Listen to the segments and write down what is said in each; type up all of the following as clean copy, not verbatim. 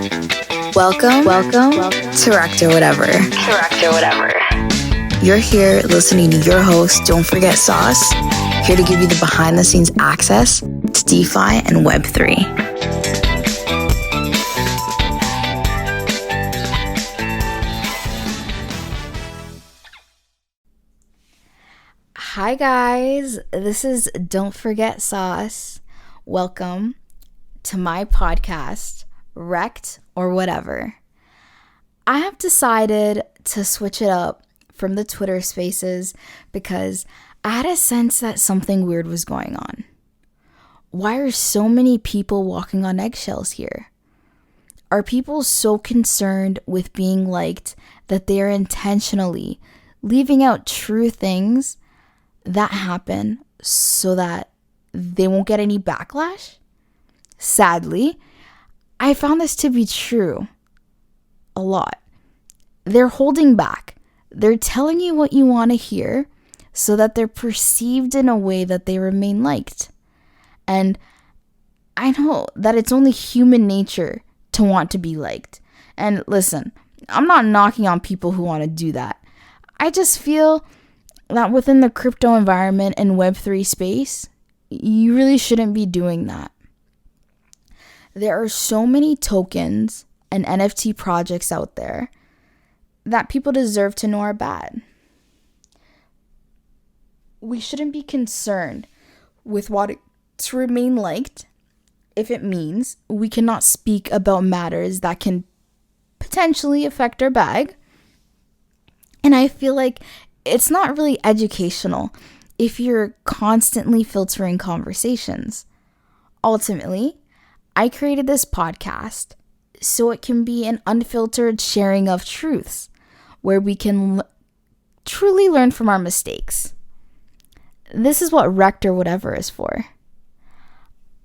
Welcome to Wrecked or Whatever. You're here listening to your host, Don't Forget Sauce, here to give you the behind the scenes access to DeFi and Web3. Hi guys, this is Don't Forget Sauce. Welcome to my podcast, Wrecked or Whatever. I have decided to switch it up from the Twitter spaces because I had a sense that something weird was going on. Why are so many people walking on eggshells here? Are people so concerned with being liked that they are intentionally leaving out true things that happen so that they won't get any backlash? Sadly, I found this to be true a lot. They're holding back. They're telling you what you want to hear so that they're perceived in a way that they remain liked. And I know that it's only human nature to want to be liked. And listen, I'm not knocking on people who want to do that. I just feel that within the crypto environment and Web3 space, you really shouldn't be doing that. There are so many tokens and NFT projects out there that people deserve to know are bad. We shouldn't be concerned with wanting to remain liked if it means we cannot speak about matters that can potentially affect our bag. And I feel like it's not really educational if you're constantly filtering conversations. Ultimately, I created this podcast so it can be an unfiltered sharing of truths where we can truly learn from our mistakes. This is what Wrecked or Whatever is for.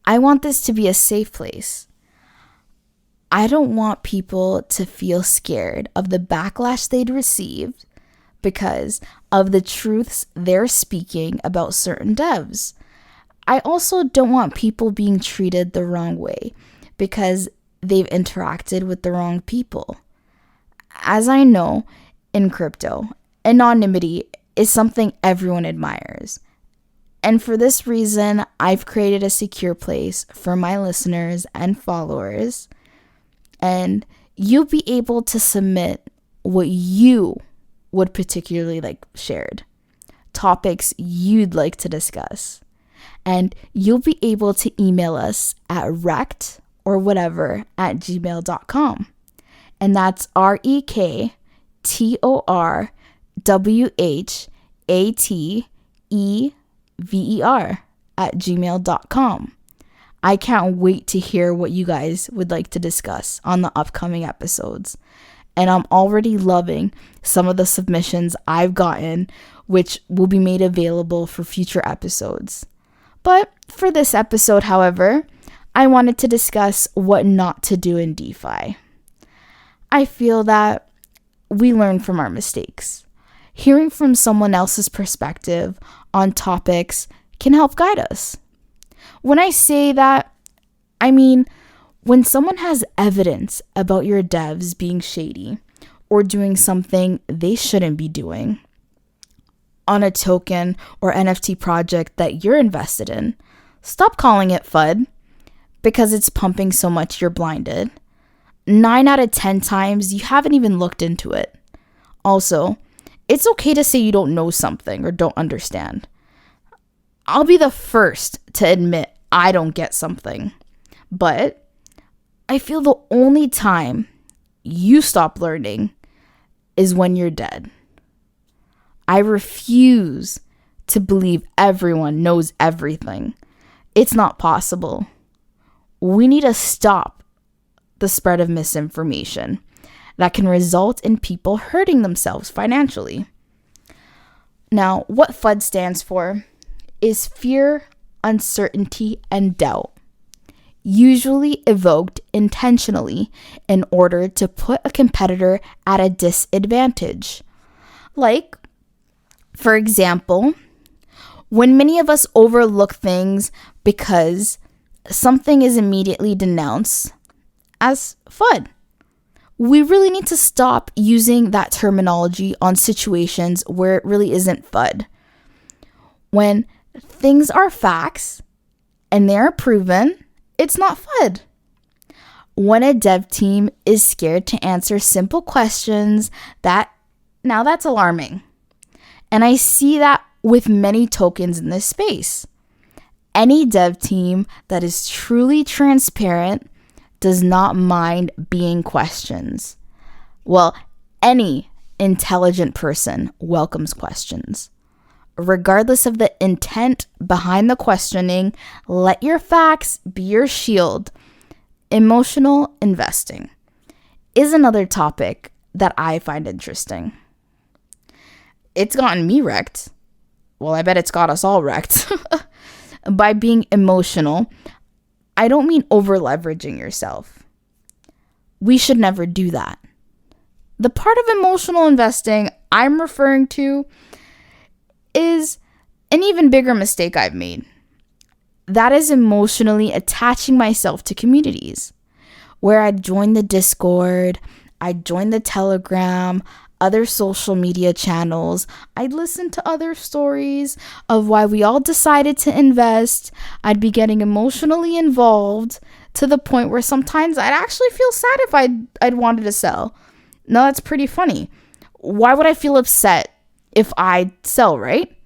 I want this to be a safe place. I don't want people to feel scared of the backlash they'd received because of the truths they're speaking about certain devs. I also don't want people being treated the wrong way because they've interacted with the wrong people. As I know, in crypto, anonymity is something everyone admires. And for this reason, I've created a secure place for my listeners and followers. And you'll be able to submit what you would particularly like shared, topics you'd like to discuss. And you'll be able to email us at wreckedorwhatever@gmail.com. And that's REKTORWHATEVER@gmail.com. I can't wait to hear what you guys would like to discuss on the upcoming episodes. And I'm already loving some of the submissions I've gotten, which will be made available for future episodes. But for this episode, however, I wanted to discuss what not to do in DeFi. I feel that we learn from our mistakes. Hearing from someone else's perspective on topics can help guide us. When I say that, I mean when someone has evidence about your devs being shady or doing something they shouldn't be doing on a token or NFT project that you're invested in, stop calling it FUD because it's pumping so much you're blinded. 9 out of 10 times you haven't even looked into it. Also, it's okay to say you don't know something or don't understand. I'll be the first to admit I don't get something, but I feel the only time you stop learning is when you're dead. I refuse to believe everyone knows everything. It's not possible. We need to stop the spread of misinformation that can result in people hurting themselves financially. Now, what FUD stands for is fear, uncertainty, and doubt, usually evoked intentionally in order to put a competitor at a disadvantage. Like, for example, when many of us overlook things because something is immediately denounced as FUD. We really need to stop using that terminology on situations where it really isn't FUD. When things are facts and they're proven, it's not FUD. When a dev team is scared to answer simple questions, that's alarming. And I see that with many tokens in this space. Any dev team that is truly transparent does not mind being questions. Well, any intelligent person welcomes questions. Regardless of the intent behind the questioning, let your facts be your shield. Emotional investing is another topic that I find interesting. It's gotten me wrecked. Well, I bet it's got us all wrecked. By being emotional, I don't mean over leveraging yourself. We should never do that. The part of emotional investing I'm referring to is an even bigger mistake I've made. That is emotionally attaching myself to communities where I'd join the Discord, I'd join the Telegram, other social media channels. I'd listen to other stories of why we all decided to invest. I'd be getting emotionally involved to the point where sometimes I'd actually feel sad if I'd wanted to sell. No, that's pretty funny. Why would I feel upset if I sell, right?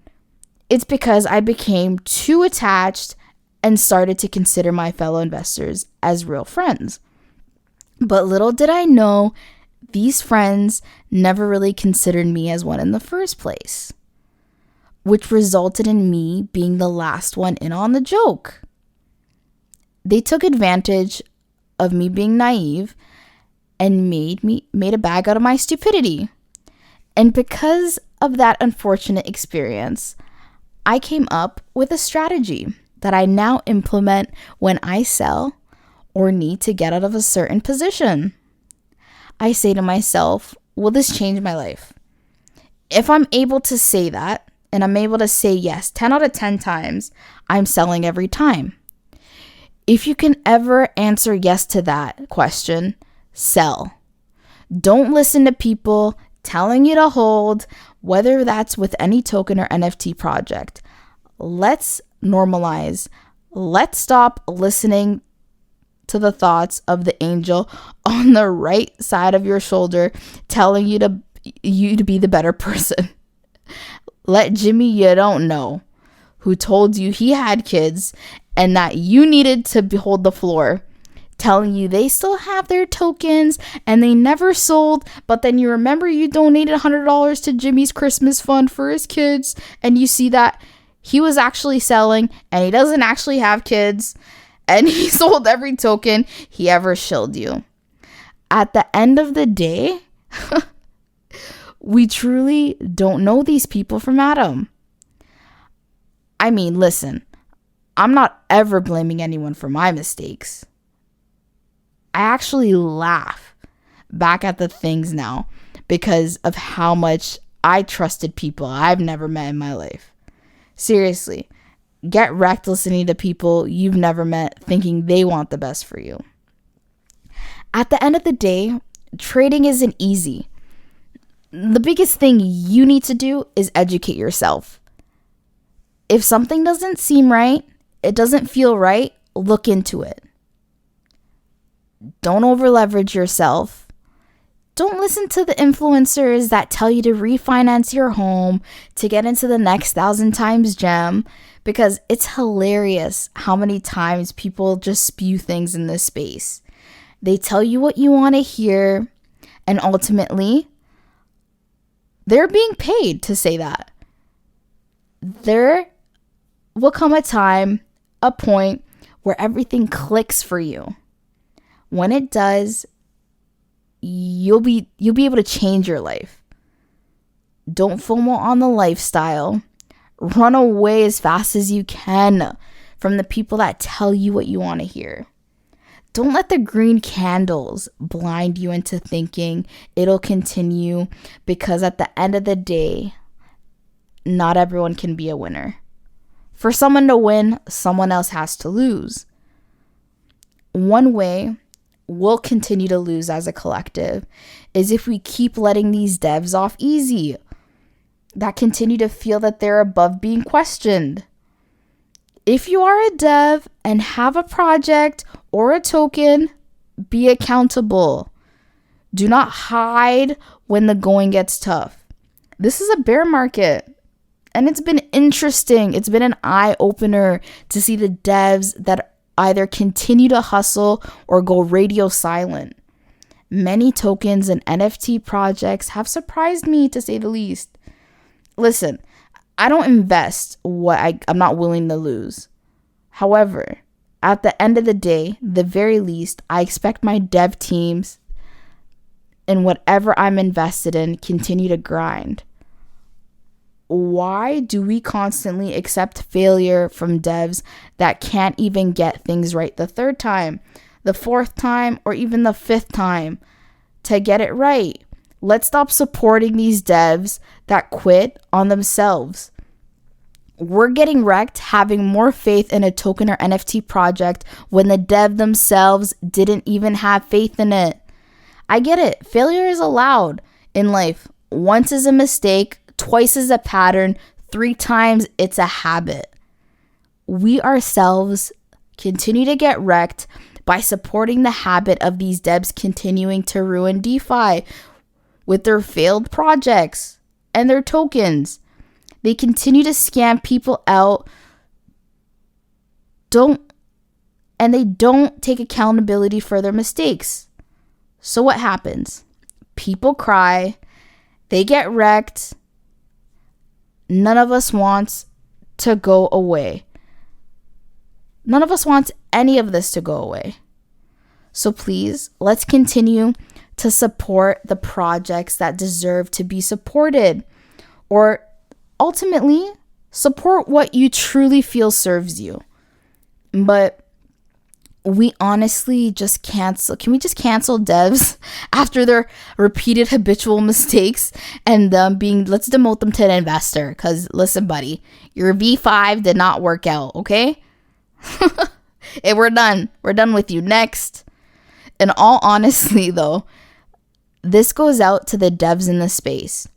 It's because I became too attached and started to consider my fellow investors as real friends. But little did I know, these friends never really considered me as one in the first place, which resulted in me being the last one in on the joke. They took advantage of me being naive and made a bag out of my stupidity. And because of that unfortunate experience, I came up with a strategy that I now implement when I sell or need to get out of a certain position. I say to myself, will this change my life? If I'm able to say that, and I'm able to say yes 10 out of 10 times, I'm selling every time. If you can ever answer yes to that question, sell. Don't listen to people telling you to hold, whether that's with any token or NFT project. Let's normalize. Let's stop listening to the thoughts of the angel on the right side of your shoulder telling you to be the better person. Let Jimmy you don't know, who told you he had kids and that you needed to hold the floor, telling you they still have their tokens and they never sold, but then you remember you donated $100 to Jimmy's Christmas fund for his kids, and you see that he was actually selling and he doesn't actually have kids, and he sold every token he ever shilled you. At the end of the day, we truly don't know these people from Adam. I mean, listen, I'm not ever blaming anyone for my mistakes. I actually laugh back at the things now because of how much I trusted people I've never met in my life. Seriously, get wrecked listening to people you've never met thinking they want the best for you. At the end of the day, trading isn't easy. The biggest thing you need to do is educate yourself. If something doesn't seem right, it doesn't feel right, look into it. Don't over leverage yourself. Don't listen to the influencers that tell you to refinance your home to get into the next 1,000 times gem, because it's hilarious how many times people just spew things in this space. They tell you what you want to hear, and ultimately, they're being paid to say that. There will come a time, a point where everything clicks for you. When it does, you'll be able to change your life. Don't FOMO on the lifestyle. Run away as fast as you can from the people that tell you what you want to hear. Don't let the green candles blind you into thinking it'll continue, because at the end of the day, not everyone can be a winner. For someone to win, someone else has to lose. One way we'll continue to lose as a collective is if we keep letting these devs off easy that continue to feel that they're above being questioned. If you are a dev and have a project or a token, be accountable. Do not hide when the going gets tough. This is a bear market, and it's been interesting. It's been an eye-opener to see the devs that either continue to hustle or go radio silent. Many tokens and NFT projects have surprised me, to say the least. Listen, I don't invest what I'm not willing to lose. However, at the end of the day, the very least, I expect my dev teams and whatever I'm invested in continue to grind. Why do we constantly accept failure from devs that can't even get things right the third time, the fourth time, or even the fifth time to get it right? Let's stop supporting these devs that quit on themselves. We're getting wrecked having more faith in a token or NFT project when the dev themselves didn't even have faith in it. I get it. Failure is allowed in life. Once is a mistake, twice is a pattern, 3 times it's a habit. We ourselves continue to get wrecked by supporting the habit of these devs continuing to ruin DeFi with their failed projects and their tokens. They continue to scam people out. They don't take accountability for their mistakes. So what happens? People cry. They get wrecked. None of us wants to go away. None of us wants any of this to go away. So please, let's continue to support the projects that deserve to be supported. Or ultimately, support what you truly feel serves you. But we honestly just cancel. Can we just cancel devs after their repeated habitual mistakes and let's demote them to an investor? Because listen, buddy, your V5 did not work out, okay? We're done. We're done with you. Next. In all honesty, though, this goes out to the devs in the space.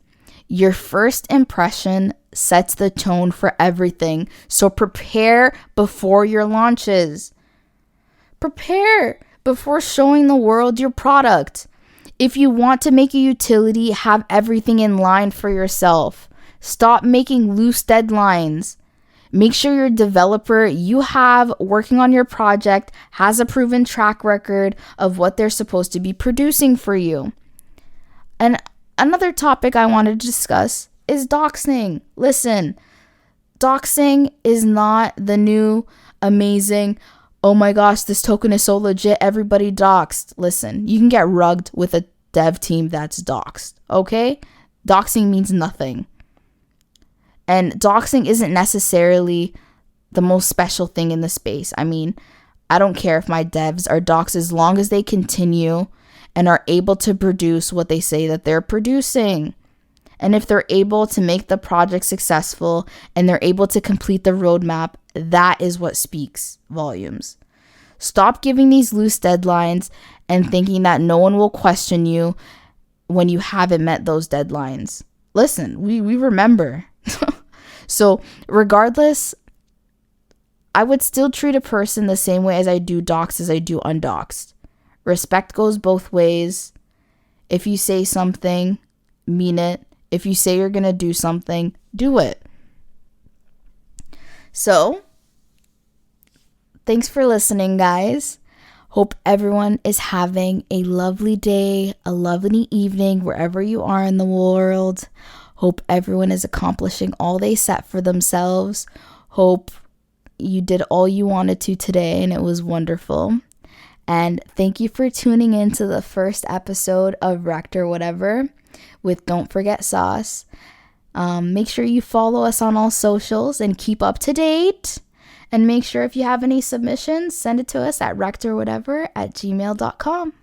Your first impression sets the tone for everything. So prepare before your launches. Prepare before showing the world your product. If you want to make a utility, have everything in line for yourself. Stop making loose deadlines. Make sure your developer you have working on your project has a proven track record of what they're supposed to be producing for you. And another topic I wanted to discuss is doxing. Listen, doxing is not the new amazing, oh my gosh, this token is so legit, everybody doxed. Listen, you can get rugged with a dev team that's doxed, okay? Doxing means nothing. And doxing isn't necessarily the most special thing in the space. I mean, I don't care if my devs are doxed as long as they continue and are able to produce what they say that they're producing. And if they're able to make the project successful and they're able to complete the roadmap, that is what speaks volumes. Stop giving these loose deadlines and thinking that no one will question you when you haven't met those deadlines. Listen, we remember. So regardless, I would still treat a person the same way as I do doxed as I do undoxed. Respect goes both ways. If you say something, mean it. If you say you're going to do something, do it. So, thanks for listening, guys. Hope everyone is having a lovely day, a lovely evening, wherever you are in the world. Hope everyone is accomplishing all they set for themselves. Hope you did all you wanted to today and it was wonderful. And thank you for tuning in to the first episode of Wrecked or Whatever with Don't Forget Sauce. Make sure you follow us on all socials and keep up to date. And make sure if you have any submissions, send it to us at wreckedorwhatever@gmail.com.